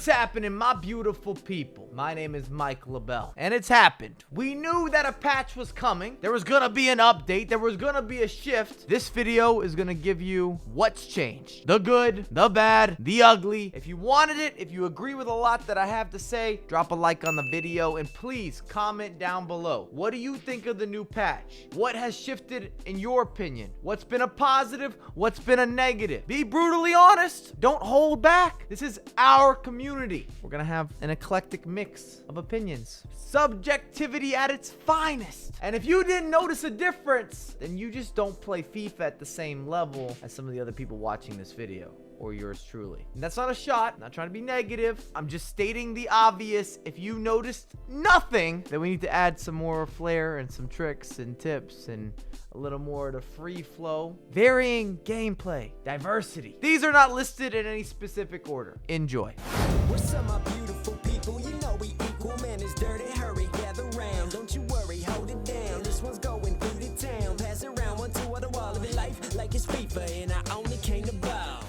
What's happening, my beautiful people? My name is Mike LaBelle, and it's happened. We knew that a patch was coming. There was gonna be an update. There was gonna be a shift. This video is gonna give you what's changed. The good, the bad, the ugly. If you wanted it, if you agree with a lot that I have to say, drop a like on the video, and please comment down below. What do you think of the new patch? What has shifted in your opinion? What's been a positive? What's been a negative? Be brutally honest. Don't hold back. This is our community. We're gonna have an eclectic mix of opinions. Subjectivity at its finest. And if you didn't notice a difference, then you just don't play FIFA at the same level as some of the other people watching this video. Or yours truly. And that's not a shot. I'm not trying to be negative. I'm just stating the obvious. If you noticed nothing, then we need to add some more flair and some tricks and tips and a little more to free flow. Varying gameplay. Diversity. These are not listed in any specific order. Enjoy. What's up, my beautiful people? You know we equal, man. It's dirty. Hurry, gather round. Don't you worry, hold it down. This one's going through the town. Pass it around one, two, on the wall. Living life like it's FIFA, and I only came to bow.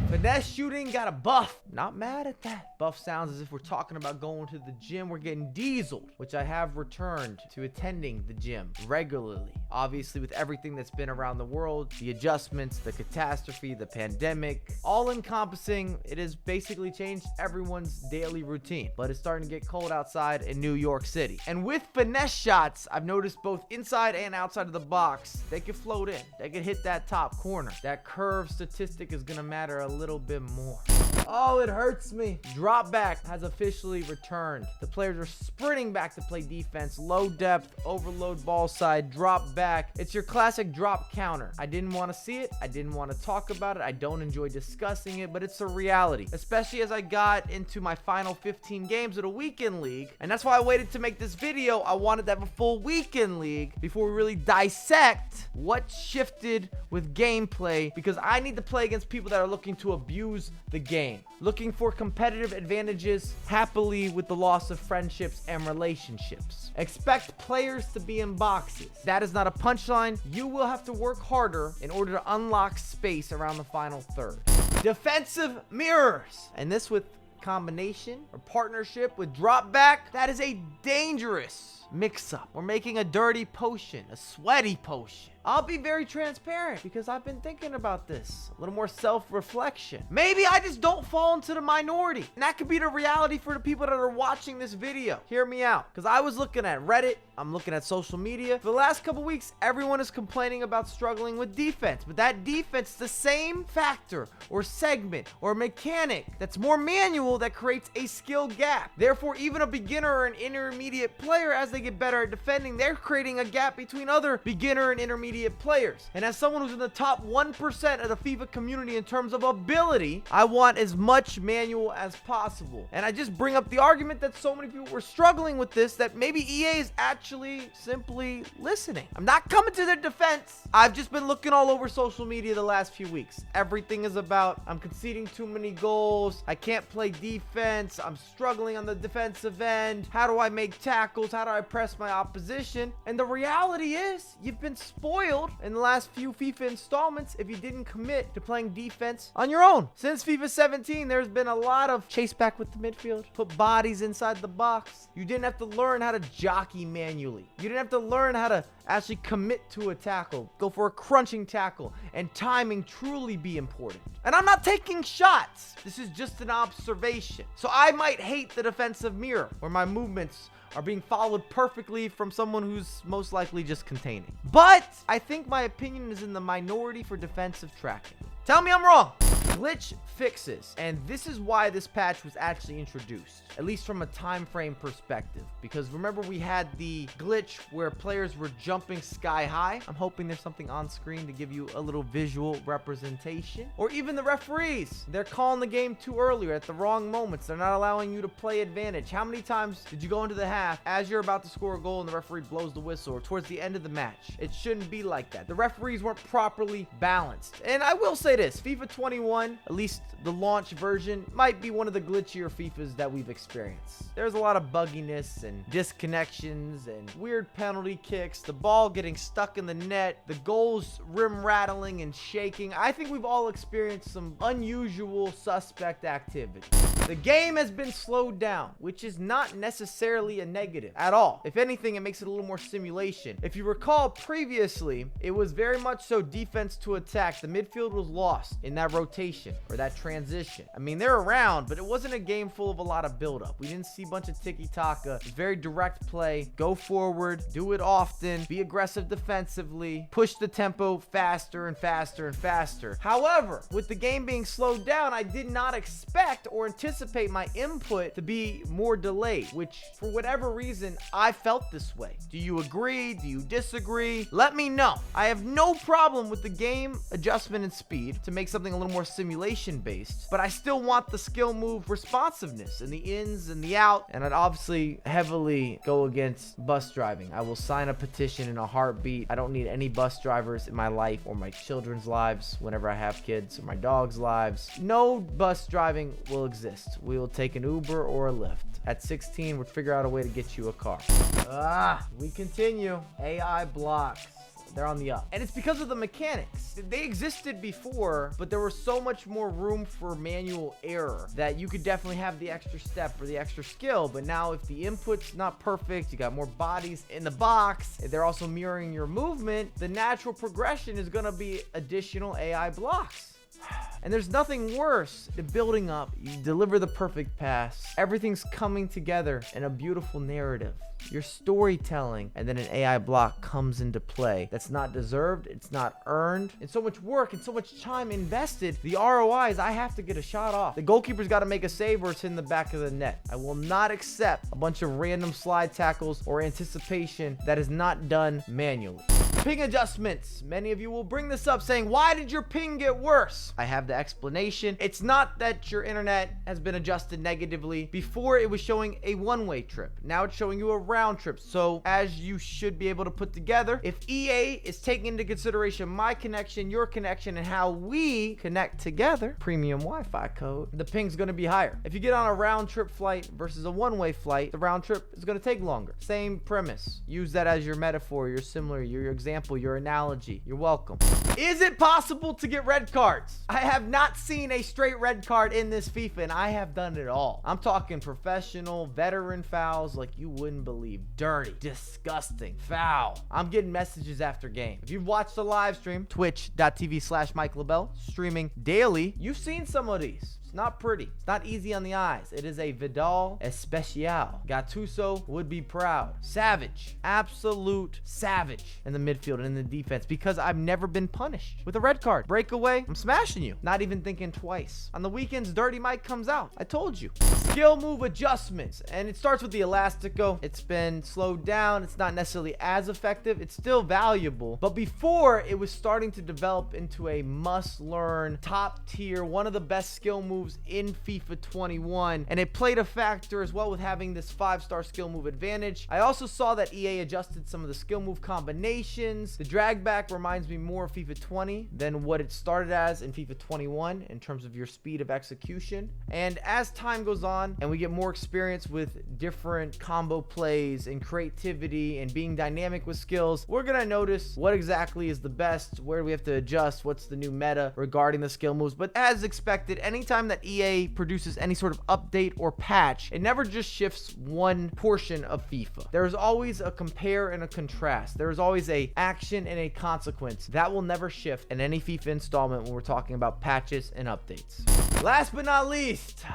Finesse shooting got a buff. Not mad at that. Buff sounds as if we're talking about going to the gym. We're getting dieseled, which I have returned to attending the gym regularly. Obviously, with everything that's been around the world, the adjustments, the catastrophe, the pandemic, all encompassing, it has basically changed everyone's daily routine. But it's starting to get cold outside in New York City. And with finesse shots, I've noticed both inside and outside of the box, they can float in. They can hit that top corner. That curve statistic is going to matter a little bit more. Oh, it hurts me. Drop back has officially returned. The players are sprinting back to play defense. Low depth, overload ball side, drop back. It's your classic drop counter. I didn't want to see it. I didn't want to talk about it. I don't enjoy discussing it, but it's a reality, especially as I got into my final 15 games of the weekend league. And that's why I waited to make this video. I wanted to have a full weekend league before we really dissect what shifted with gameplay, because I need to play against people that are looking to abuse the game, looking for competitive advantages happily with the loss of friendships and relationships. Expect players to be in boxes. That is not a punchline. You will have to work harder in order to unlock space around the final third. Defensive mirrors, and this with combination or partnership with drop back, that is a dangerous mix-up. We're making a dirty potion, a sweaty potion. I'll be very transparent because I've been thinking about this. A little more self-reflection. Maybe I just don't fall into the minority. And that could be the reality for the people that are watching this video. Hear me out. Because I was looking at Reddit. I'm looking at social media. For the last couple weeks, everyone is complaining about struggling with defense. But that defense is the same factor or segment or mechanic that's more manual that creates a skill gap. Therefore, even a beginner or an intermediate player, as they get better at defending, they're creating a gap between other beginner and intermediate players. And as someone who's in the top 1% of the FIFA community in terms of ability, I want as much manual as possible. And I just bring up the argument that so many people were struggling with this, that maybe EA is actually simply listening. I'm not coming to their defense. I've just been looking all over social media the last few weeks. Everything is about, I'm conceding too many goals. I can't play defense. I'm struggling on the defensive end. How do I make tackles? How do I press my opposition? And the reality is, you've been spoiled in the last few FIFA installments if you didn't commit to playing defense on your own. Since FIFA 17, there's been a lot of chase back with the midfield, put bodies inside the box. You didn't have to learn how to jockey manually. You didn't have to learn how to actually commit to a tackle, go for a crunching tackle, and timing truly be important. And I'm not taking shots. This is just an observation. So I might hate the defensive mirror where my movements are being followed perfectly from someone who's most likely just containing. But I think my opinion is in the minority for defensive tracking. Tell me I'm wrong. Glitch fixes, and this is why this patch was actually introduced, at least from a time frame perspective, because remember we had the glitch where players were jumping sky high. I'm hoping there's something on screen to give you a little visual representation. Or even the referees, they're calling the game too early or at the wrong moments. They're not allowing you to play advantage. How many times did you go into the half as you're about to score a goal and the referee blows the whistle, or towards the end of the match? It shouldn't be like that. The referees weren't properly balanced. And I will say this, FIFA 21, at least the launch version, might be one of the glitchier FIFAs that we've experienced. There's a lot of bugginess and disconnections and weird penalty kicks, the ball getting stuck in the net, the goals rim rattling and shaking. I think we've all experienced some unusual suspect activity. The game has been slowed down, which is not necessarily a negative at all. If anything, it makes it a little more simulation. If you recall previously, it was very much so defense to attack. The midfield was lost in that rotation or that transition. I mean, they're around, but it wasn't a game full of a lot of buildup. We didn't see a bunch of tiki-taka. It was very direct play. Go forward, do it often, be aggressive defensively, push the tempo faster and faster and faster. However, with the game being slowed down, I did not expect or anticipate my input to be more delayed, which for whatever reason, I felt this way. Do you agree? Do you disagree? Let me know. I have no problem with the game adjustment and speed to make something a little more simulation based, but I still want the skill move responsiveness and the ins and the out, and I'd obviously heavily go against bus driving. I will sign a petition in a heartbeat. I don't need any bus drivers in my life or my children's lives whenever I have kids, or my dog's lives. No bus driving will exist. We will take an Uber or a Lyft. At 16, we'll figure out a way to get you a car. We continue. AI blocks. They're on the up. And it's because of the mechanics. They existed before, but there was so much more room for manual error that you could definitely have the extra step or the extra skill. But now if the input's not perfect, you got more bodies in the box, they're also mirroring your movement, the natural progression is gonna be additional AI blocks. And there's nothing worse than building up. You deliver the perfect pass. Everything's coming together in a beautiful narrative. Your storytelling, and then an AI block comes into play. That's not deserved. It's not earned. And so much work and so much time invested. The ROI is I have to get a shot off. The goalkeeper's got to make a save or it's in the back of the net. I will not accept a bunch of random slide tackles or anticipation that is not done manually. Ping adjustments. Many of you will bring this up saying, why did your ping get worse? I have the explanation. It's not that your internet has been adjusted negatively. Before it was showing a one-way trip. Now it's showing you a round trip. So as you should be able to put together, if EA is taking into consideration my connection, your connection, and how we connect together, premium Wi-Fi code, the ping's going to be higher. If you get on a round trip flight versus a one-way flight, the round trip is going to take longer. Same premise. Use that as your metaphor, your similar, your example, your analogy. You're welcome. Is it possible to get red cards? I have not seen a straight red card in this FIFA, and I have done it all. I'm talking professional, veteran fouls like you wouldn't believe. Dirty, disgusting, foul. I'm getting messages after game. If you've watched the live stream, twitch.tv/Mike LaBelle, streaming daily, you've seen some of these. Not pretty. It's not easy on the eyes. It is a Vidal Especial. Gattuso would be proud. Savage. Absolute savage in the midfield and in the defense because I've never been punished with a red card. Breakaway, I'm smashing you. Not even thinking twice. On the weekends, Dirty Mike comes out. I told you. Skill move adjustments. And it starts with the Elastico. It's been slowed down. It's not necessarily as effective. It's still valuable. But before, it was starting to develop into a must-learn, top tier, one of the best skill moves in FIFA 21, and it played a factor as well with having this 5-star skill move advantage. I also saw that EA adjusted some of the skill move combinations. The drag back reminds me more of FIFA 20 than what it started as in FIFA 21 in terms of your speed of execution. And as time goes on and we get more experience with different combo plays and creativity and being dynamic with skills, we're gonna notice what exactly is the best, where do we have to adjust, what's the new meta regarding the skill moves. But as expected, anytime that EA produces any sort of update or patch, it never just shifts one portion of FIFA. There's always a compare and a contrast. There's always a action and a consequence. That will never shift in any FIFA installment when we're talking about patches and updates. Last but not least,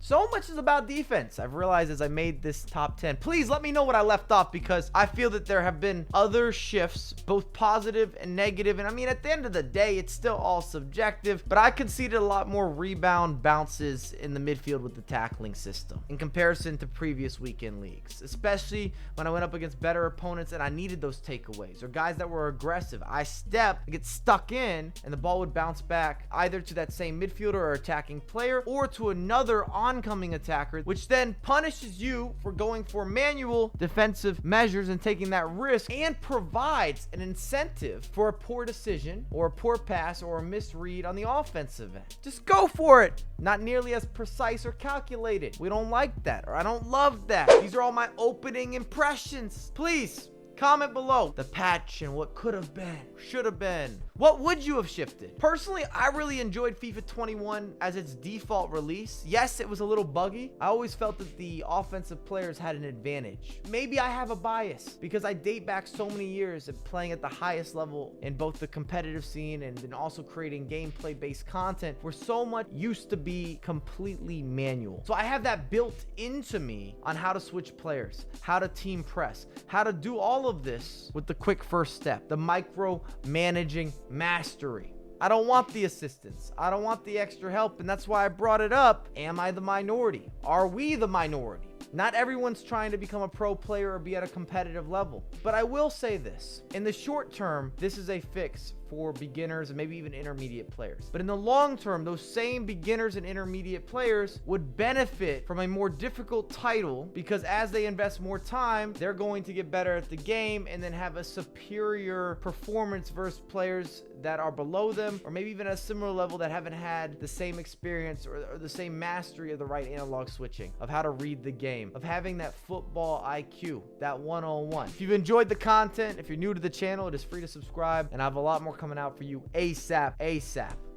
so much is about defense. I've realized as I made this top 10. Please let me know what I left off because I feel that there have been other shifts, both positive and negative. And I mean, at the end of the day, it's still all subjective, but I conceded a lot more rebound bounces in the midfield with the tackling system in comparison to previous weekend leagues, especially when I went up against better opponents and I needed those takeaways or guys that were aggressive. I stepped, get stuck in, and the ball would bounce back either to that same midfielder or attacking player or to another oncoming attacker, which then punishes you for going for manual defensive measures and taking that risk and provides an incentive for a poor decision or a poor pass or a misread on the offensive end. Just go for it. Not nearly as precise or calculated. We don't like that, or I don't love that. These are all my opening impressions. Please Comment below the patch and what could have been, should have been. What would you have shifted? Personally, I really enjoyed FIFA 21 as its default release. Yes, it was a little buggy. I always felt that the offensive players had an advantage. Maybe I have a bias because I date back so many years of playing at the highest level in both the competitive scene and then also creating gameplay-based content where so much used to be completely manual. So I have that built into me on how to switch players, how to team press, how to do all of this with the quick first step, the micro managing mastery. I don't want the assistance. I don't want the extra help. And that's why I brought it up. Am I the minority? Are we the minority? Not everyone's trying to become a pro player or be at a competitive level. But I will say this. In the short term, this is a fix for beginners and maybe even intermediate players. But in the long term, those same beginners and intermediate players would benefit from a more difficult title because as they invest more time, they're going to get better at the game and then have a superior performance versus players that are below them or maybe even at a similar level that haven't had the same experience or the same mastery of the right analog switching, of how to read the game, of having that football IQ, that one-on-one. If you've enjoyed the content, if you're new to the channel, it is free to subscribe and I have a lot more coming out for you ASAP.